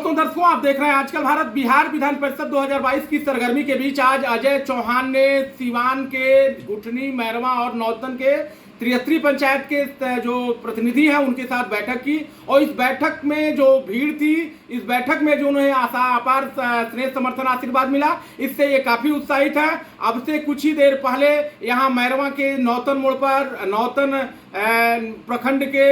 दोस्तों दर्शकों, आप देख रहे हैं आजकल भारत। बिहार विधान परिषद 2022 की सरगर्मी के बीच आज अजय चौहान ने सिवान के गुठनी, मैरवा और नौतन के त्रियत्री पंचायत के जो प्रतिनिधि हैं उनके साथ बैठक की। और इस बैठक में जो भीड़ थी, इस बैठक में जो उन्हें अपार स्नेह समर्थन आशीर्वाद मिला, इससे ये काफी उत्साहित है। अब से कुछ ही देर पहले यहाँ मैरवा के नौतन मोड़ पर, नौतन प्रखंड के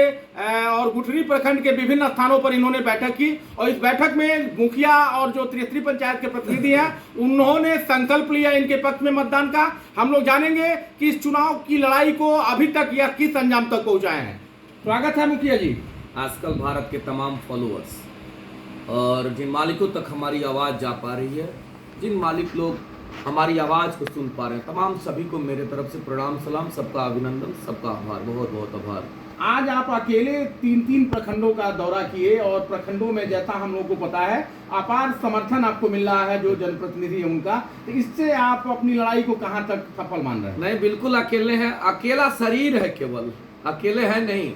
और गुठनी प्रखंड के विभिन्न स्थानों पर इन्होंने बैठक की। और इस बैठक में मुखिया और जो त्रियत्री पंचायत के प्रतिनिधि हैं उन्होंने संकल्प लिया इनके पक्ष में मतदान का। हम लोग जानेंगे कि इस चुनाव की लड़ाई को अभी तक या किस अंजाम तक पहुंचाए हैं। स्वागत है मुखिया जी। आजकल भारत के तमाम फॉलोअर्स और जिन मालिकों तक हमारी आवाज़ जा पा रही है, जिन मालिक लोग हमारी आवाज़ को सुन पा रहे हैं, तमाम सभी को मेरे तरफ से प्रणाम सलाम, सबका अभिनंदन, सबका आभार, बहुत बहुत आभार। आज आप अकेले तीन प्रखंडों का दौरा किए और प्रखंडों में जैसा हम लोग को पता है अपार समर्थन आपको मिल रहा है जो जनप्रतिनिधि है उनका, तो इससे आप अपनी लड़ाई को कहां तक सफल मान रहे हैं? नहीं, बिल्कुल अकेले हैं। अकेला शरीर है, केवल अकेले है नहीं,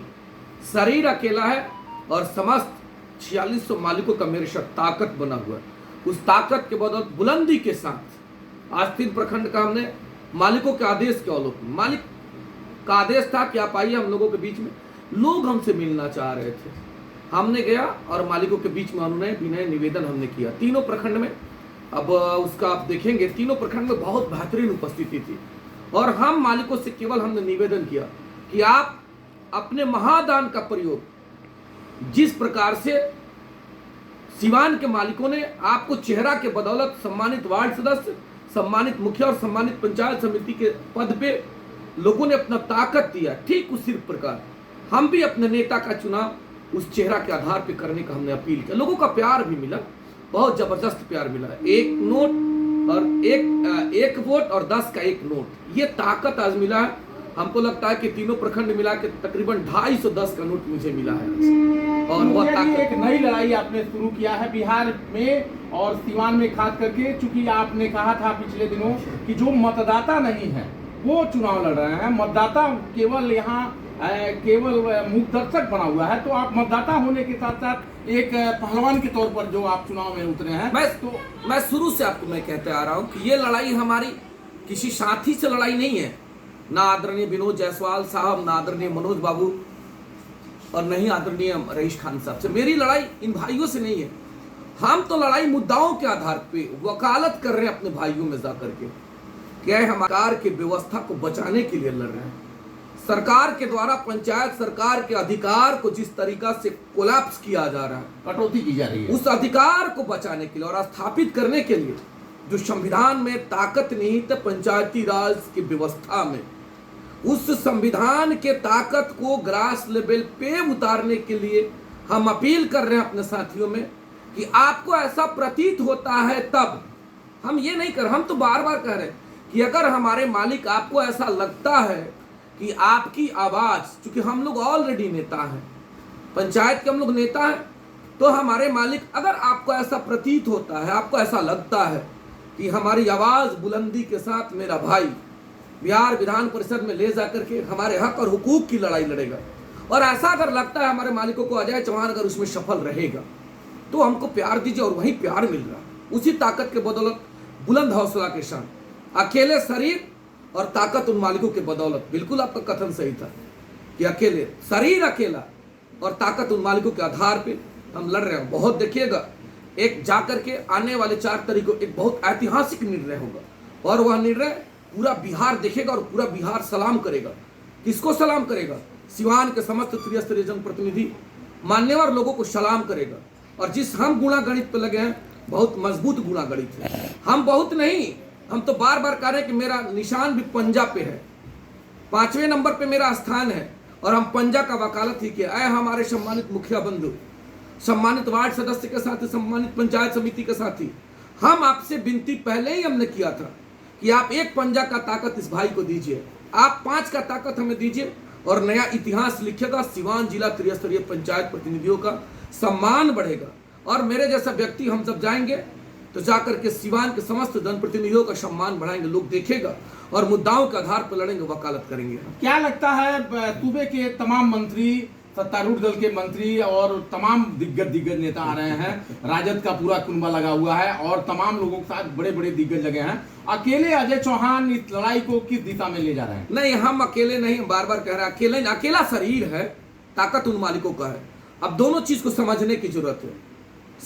शरीर अकेला है और समस्त 4600 मालिकों का मेरे साथ ताकत बना हुआ है। उस ताकत के बदौलत बुलंदी के साथ आज 3 प्रखंड का हमने मालिकों के आदेश के अवलोक, मालिक का आदेश था कि आप आइए हम लोगों के बीच में। लोग हमसे मिलना चाह रहे थे, हमने गया और मालिकों के बीच में हमने विनय निवेदन हमने किया तीनों प्रखंड में। अब उसका आप देखेंगे तीनों प्रखंड में बहुत बेहतरीन उपस्थिति थी और हम मालिकों से केवल हमने निवेदन किया कि आप अपने महादान का प्रयोग, जिस प्रकार से सिवान के मालिकों ने आपको चेहरा के बदौलत सम्मानित वार्ड सदस्य, सम्मानित मुखिया और सम्मानित पंचायत समिति के पद पे लोगों ने अपना ताकत दिया, ठीक उसी प्रकार हम भी अपने नेता का चुनाव उस चेहरा के आधार पे करने का हमने अपील किया। लोगों का प्यार भी मिला, बहुत जबरदस्त प्यार मिला। 1 नोट और एक वोट और 10 का 1 नोट, ये ताकत आज मिला है। हमको लगता है कि तीनों प्रखंड मिला के तकरीबन 250 का नोट मुझे मिला है। और वह ताकत, एक नई लड़ाई आपने शुरू किया है बिहार में और सिवान में, खास करके चूंकि आपने कहा था पिछले दिनों कि जो मतदाता नहीं है वो चुनाव लड़ रहे हैं, मतदाता केवल यहाँ केवल मुख दर्शक बना हुआ है, तो आप मतदाता होने के साथ साथ एक पहलवान के तौर पर जो आप चुनाव में उतरे हैं। मैं शुरू से आपको मैं कहते आ रहा हूँ कि ये लड़ाई हमारी किसी साथी से लड़ाई नहीं है, ना आदरणीय विनोद जायसवाल साहब, ना आदरणीय मनोज बाबू और नहीं आदरणीय रईस खान साहब से। मेरी लड़ाई इन भाइयों से नहीं है। हम तो लड़ाई मुद्दाओं के आधार पे वकालत कर रहे हैं अपने भाइयों में जाकर के, क्या हम सरकार की व्यवस्था को बचाने के लिए लड़ रहे हैं। सरकार के द्वारा पंचायत सरकार के अधिकार को जिस तरीका से कोलैप्स किया जा रहा है, कटौती की जा रही है, उस अधिकार को बचाने के लिए और स्थापित करने के लिए जो संविधान में ताकत निहित पंचायती राज की व्यवस्था में, उस संविधान के ताकत को ग्रास लेवल पे उतारने के लिए हम अपील कर रहे हैं अपने साथियों में कि आपको ऐसा प्रतीत होता है तब, हम ये नहीं कर, हम तो बार बार कह रहे हैं कि अगर हमारे मालिक आपको ऐसा लगता है कि आपकी आवाज़, चूंकि हम लोग ऑलरेडी नेता हैं, पंचायत के हम लोग नेता हैं, तो हमारे मालिक, अगर आपको ऐसा प्रतीत होता है, आपको ऐसा लगता है कि हमारी आवाज़ बुलंदी के साथ मेरा भाई बिहार विधान परिषद में ले जाकर के हमारे हक और हुकूक की लड़ाई लड़ेगा, और ऐसा अगर लगता है हमारे मालिकों को अजय चौहान अगर उसमें सफल रहेगा, तो हमको प्यार दीजिए। और वही प्यार मिल रहा है उसी ताकत के बदौलत, बुलंद हौसला के साथ, अकेले शरीर और ताकत उन मालिकों के बदौलत। बिल्कुल आपका कथन सही था कि अकेले शरीर, अकेला और ताकत उन मालिकों के आधार पे हम लड़ रहे हैं। बहुत देखिएगा, एक जाकर के आने वाले 4 तारीख को एक बहुत ऐतिहासिक निर्णय होगा और वह निर्णय पूरा बिहार देखेगा और पूरा बिहार सलाम करेगा। किसको सलाम करेगा? सिवान के समस्त त्रिस्तरीय जनप्रतिनिधि, मान्यवर लोगों को सलाम करेगा। और जिस हम गुणा गणित पे लगे हैं, बहुत मजबूत गुणा गणित है। हम बहुत नहीं, हम तो बार बार कह रहे हैं कि मेरा निशान भी पंजा पे है, 5वें नंबर पे मेरा स्थान है और हम पंजा का वकालत ही किया। हमारे सम्मानित मुखिया बंधु, सम्मानित वार्ड सदस्य के साथ, सम्मानित पंचायत समिति के साथी, हम आपसे विनती पहले ही हमने किया था कि आप 1 पंजा का ताकत इस भाई को दीजिए, आप 5 का ताकत हमें दीजिए और नया इतिहास लिखेगा। सिवान जिला त्रिस्तरीय पंचायत प्रतिनिधियों का सम्मान बढ़ेगा और मेरे जैसा व्यक्ति हम जब जाएंगे तो जाकर के सिवान के समस्त जनप्रतिनिधियों का सम्मान बढ़ाएंगे, लोग देखेगा और मुद्दाओं के आधार पर लड़ेंगे, वकालत करेंगे। क्या लगता है सूबे के तमाम मंत्री, सत्तारूढ़ दल के मंत्री और तमाम दिग्गज नेता आ रहे हैं। राजद का पूरा कुनबा लगा हुआ है और तमाम लोगों के साथ बड़े बड़े दिग्गज लगे हैं। अकेले अजय चौहान इस लड़ाई को किस दिशा में ले जा रहे हैं? नहीं, हम अकेले नहीं, बार बार कह रहे हैं अकेले नहीं। अकेला शरीर है, ताकत उन मालिकों का है। अब दोनों चीज को समझने की जरूरत है।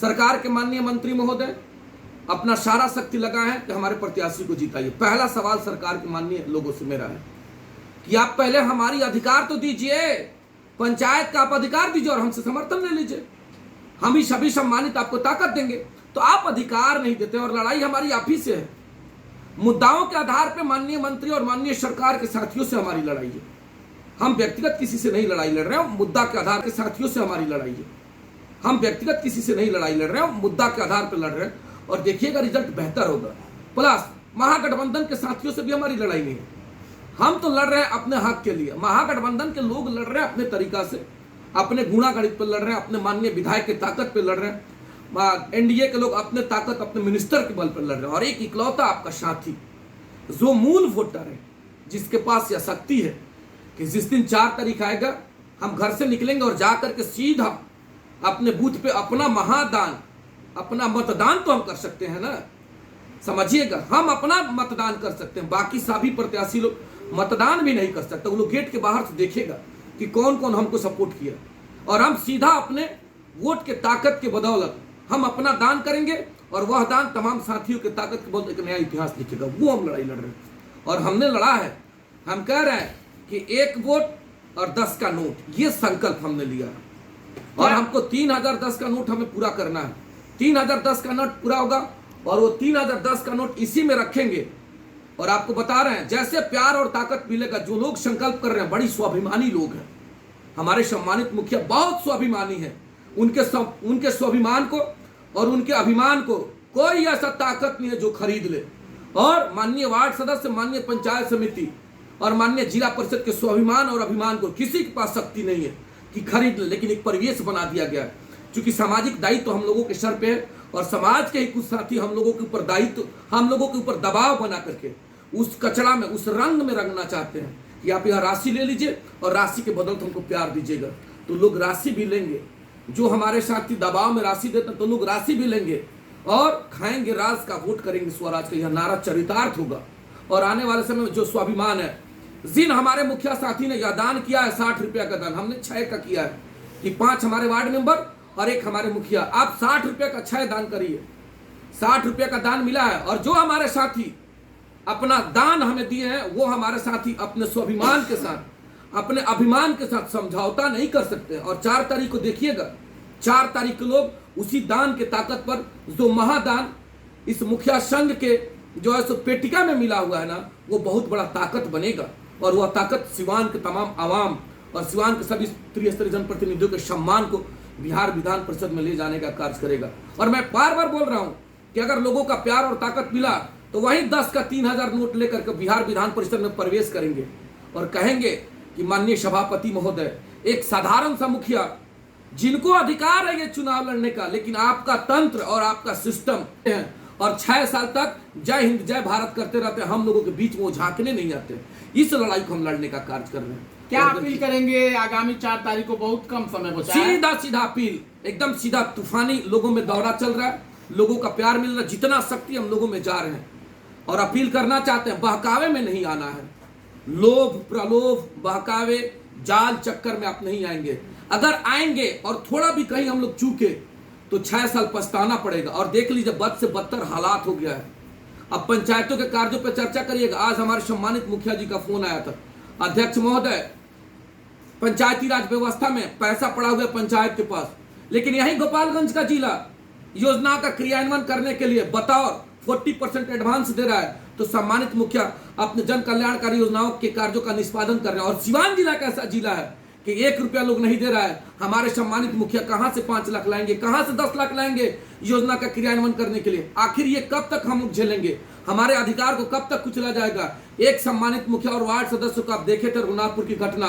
सरकार के माननीय मंत्री महोदय अपना सारा शक्ति लगाए हैं कि हमारे प्रत्याशी को जिताइए। पहला सवाल सरकार के माननीय लोगों से मेरा है कि आप पहले हमारी अधिकार तो दीजिए, पंचायत का आप अधिकार दीजिए और हमसे समर्थन ले लीजिए। हम ही सभी सम्मानित आपको ताकत देंगे। तो आप अधिकार नहीं देते और लड़ाई हमारी आप ही से है। मुद्दाओं के आधार पर माननीय मंत्री और माननीय सरकार के साथियों से हमारी लड़ाई है। हम व्यक्तिगत किसी से नहीं लड़ाई लड़ रहे हैं, मुद्दा के आधार के साथियों से हमारी लड़ाई है। हम व्यक्तिगत किसी से नहीं लड़ाई लड़ रहे हैं, मुद्दा के आधार पर लड़ रहे हैं और देखिएगा रिजल्ट बेहतर होगा। प्लस महागठबंधन के साथियों से भी हमारी लड़ाई नहीं है। हम तो लड़ रहे हैं अपने हक के लिए। महागठबंधन के लोग लड़ रहे हैं अपने तरीका से, अपने गुणागणित पर लड़ रहे हैं, अपने माननीय विधायक के ताकत पे लड़ रहे हैं। एनडीए के लोग अपने ताकत, अपने मिनिस्टर के बल पर लड़ रहे हैं। और एक इकलौता आपका साथी जो मूल वोटर है, जिसके पास यह शक्ति है कि जिस दिन 4 तारीख आएगा हम घर से निकलेंगे और जाकर के सीधा अपने बूथ पे अपना महादान, अपना मतदान तो हम कर सकते हैं ना, समझिएगा। हम अपना मतदान कर सकते हैं, बाकी सभी प्रत्याशी लोग मतदान भी नहीं कर सकते। वो लोग गेट के बाहर से देखेगा कि कौन कौन हमको सपोर्ट किया और हम सीधा अपने वोट के ताकत के बदौलत हम अपना दान करेंगे और वह दान तमाम साथियों के ताकत के बदौलत एक नया इतिहास लिखेगा। वो हम लड़ाई लड़ रहे हैं और हमने लड़ा है। हम कह रहे हैं कि 1 वोट और 10 का नोट, ये संकल्प हमने लिया है और हमको 3010 का नोट हमें पूरा करना है। 3010 का नोट पूरा होगा और वो 3010 का नोट इसी में रखेंगे। और आपको बता रहे हैं जैसे प्यार और ताकत मिलेगा, जो लोग संकल्प कर रहे हैं बड़ी स्वाभिमानी लोग हैं। हमारे सम्मानित मुखिया बहुत स्वाभिमानी हैं। उनके स्वाभिमान को और उनके अभिमान को कोई ऐसा ताकत नहीं है जो खरीद ले। और माननीय वार्ड सदस्य, माननीय पंचायत समिति और माननीय जिला परिषद के स्वाभिमान और अभिमान को किसी के पास शक्ति नहीं है कि खरीद ले। लेकिन एक परिवेश बना दिया गया है, क्योंकि सामाजिक दायित्व हम लोगों के सर पे है और समाज के ही कुछ साथी हम लोगों के ऊपर दायित्व, हम लोगों के ऊपर दबाव बना करके उस कचरा में, उस रंग में रंगना चाहते हैं कि आप यह राशि ले लीजिए और राशि के बदले हमको प्यार दीजिएगा। तो लोग राशि भी लेंगे, जो हमारे साथी दबाव में राशि देते हैं तो लोग राशि भी लेंगे और खाएंगे राज का, वोट करेंगे स्वराज का। यह नारा चरितार्थ होगा। और आने वाले समय में जो स्वाभिमान है, जिन हमारे मुखिया साथी ने यह दान किया है 60 रुपया का दान, हमने 6 का किया है कि 5 हमारे वार्ड मेंबर और 1 हमारे मुखिया, आप 60 रुपये का 6 दान करिए। 60 रुपये का दान मिला है और जो हमारे साथी अपना दान हमें दिए हैं, वो हमारे साथी अपने स्वाभिमान के साथ, अपने अभिमान के साथ समझौता नहीं कर सकते। और 4 तारीख को देखिएगा, 4 तारीख को लोग उसी दान के ताकत पर, जो महादान इस मुखिया संघ के जो है सो पेटिका में मिला हुआ है ना, वो बहुत बड़ा ताकत बनेगा। और वह ताकत सिवान के तमाम आवाम और सिवान के सभी त्रिस्तरीय जनप्रतिनिधियों के सम्मान को बिहार विधान परिषद में ले जाने का कार्य करेगा। और मैं बार बार बोल रहा हूं कि अगर लोगों का प्यार और ताकत मिला तो वही 10 का 3000 नोट लेकर के बिहार विधान परिषद में प्रवेश करेंगे और कहेंगे कि माननीय सभापति महोदय, एक साधारण सा मुखिया जिनको अधिकार है ये चुनाव लड़ने का, लेकिन आपका तंत्र और आपका सिस्टम है और 6 साल तक जय हिंद जय भारत करते रहते हैं, हम लोगों के बीच में वो झांकने नहीं आते। इस लड़ाई को हम लड़ने का कार्य कर रहे हैं। क्या अपील करेंगे? आगामी 4 तारीख को बहुत कम समय बचा है। सीधा अपील, एकदम सीधा तूफानी लोगों में दौरा चल रहा है, लोगों का प्यार मिल रहा है, जितना शक्ति हम लोगों में जा रहे हैं और अपील करना चाहते हैं। बहकावे में नहीं आना है, लोभ प्रलोभ बहकावे जाल चक्कर में आप नहीं आएंगे। अगर आएंगे और थोड़ा भी कहीं हम लोग चूके तो 6 साल पछताना पड़ेगा। और देख लीजिए बद से बदतर हालात हो गया है। अब पंचायतों के कार्यों पर चर्चा करिएगा। आज हमारे सम्मानित मुखिया जी का फोन आया था, अध्यक्ष महोदय, पंचायती राज व्यवस्था में पैसा पड़ा हुआ है पंचायत के पास, लेकिन यही गोपालगंज का जिला योजना का क्रियान्वयन करने के लिए बतौर 40% एडवांस दे रहा है। तो सम्मानित मुखिया अपने जन कल्याणकारी योजनाओं के कार्यों का निष्पादन कर रहे हैं। और सिवान जिला कैसा जिला है कि 1 रुपया लोग नहीं दे रहा है। हमारे सम्मानित मुखिया कहां से 5 लाख लाएंगे, कहां से 10 लाख लाएंगे योजना का क्रियान्वयन करने के लिए? आखिर ये कब तक हम लोग झेलेंगे? हमारे अधिकार को कब तक कुचला जाएगा? एक सम्मानित मुखिया और वार्ड सदस्य को आप देखे थे रघुनाथपुर की घटना,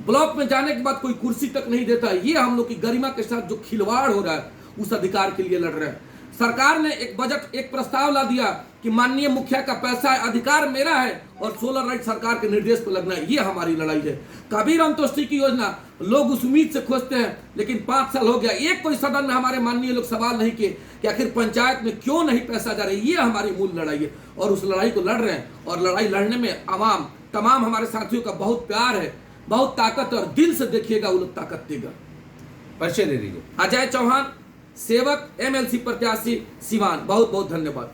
ब्लॉक में जाने के बाद कोई कुर्सी तक नहीं देता। ये हम लोग की गरिमा के साथ जो खिलवाड़ हो रहा है, उस अधिकार के लिए लड़ रहे हैं। सरकार ने एक बजट, एक प्रस्ताव ला दिया कि माननीय मुखिया का पैसा है, अधिकार मेरा है और सोलर लाइट सरकार के निर्देश पर लगना है। ये हमारी लड़ाई है। कबीर अंतोष्टि की योजना लोग उस उम्मीद से खोजते हैं, लेकिन 5 साल हो गया, एक कोई सदन में हमारे माननीय लोग सवाल नहीं किए कि आखिर पंचायत में क्यों नहीं पैसा जा रहा है। ये हमारी मूल लड़ाई है और उस लड़ाई को लड़ रहे हैं। और लड़ाई लड़ने में आवाम, तमाम हमारे साथियों का बहुत प्यार है, बहुत ताकत, और दिल से देखिएगा वो लोग ताकत देगा। परिचय दे दीजिए। अजय चौहान, सेवक, एमएलसी प्रत्याशी, सिवान। बहुत बहुत धन्यवाद।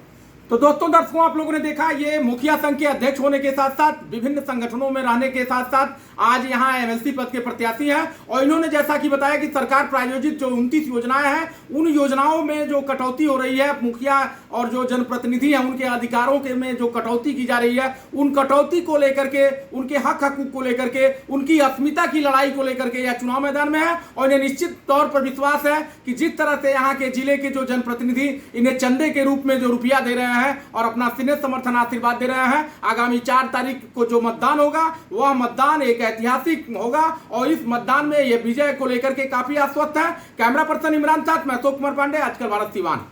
तो दोस्तों, दर्शकों, आप लोगों ने देखा, ये मुखिया संघ के अध्यक्ष होने के साथ साथ विभिन्न संगठनों में रहने के साथ साथ आज यहाँ एमएलसी पद के प्रत्याशी हैं। और इन्होंने जैसा कि बताया कि सरकार प्रायोजित जो 29 योजनाएं हैं, उन योजनाओं में जो कटौती हो रही है, मुखिया और जो जनप्रतिनिधि हैं उनके अधिकारों के में जो कटौती की जा रही है, उन कटौती को लेकर के, उनके हक हकूक को लेकर के, उनकी अस्मिता की लड़ाई को लेकर के यह चुनाव मैदान में है। और इन्हें निश्चित तौर पर विश्वास है कि जिस तरह से यहाँ के जिले के जो जनप्रतिनिधि इन्हें चंदे के रूप में जो रुपया दे रहे हैं और अपना स्नेह समर्थन आशीर्वाद दे रहे हैं, आगामी 4 तारीख को जो मतदान होगा वह मतदान एक ऐतिहासिक होगा। और इस मतदान में यह विजय को लेकर के काफी आश्वस्त है। कैमरा पर्सन इमरान साथ मैं अशोक कुमार पांडे, आजकल भारत सिवान।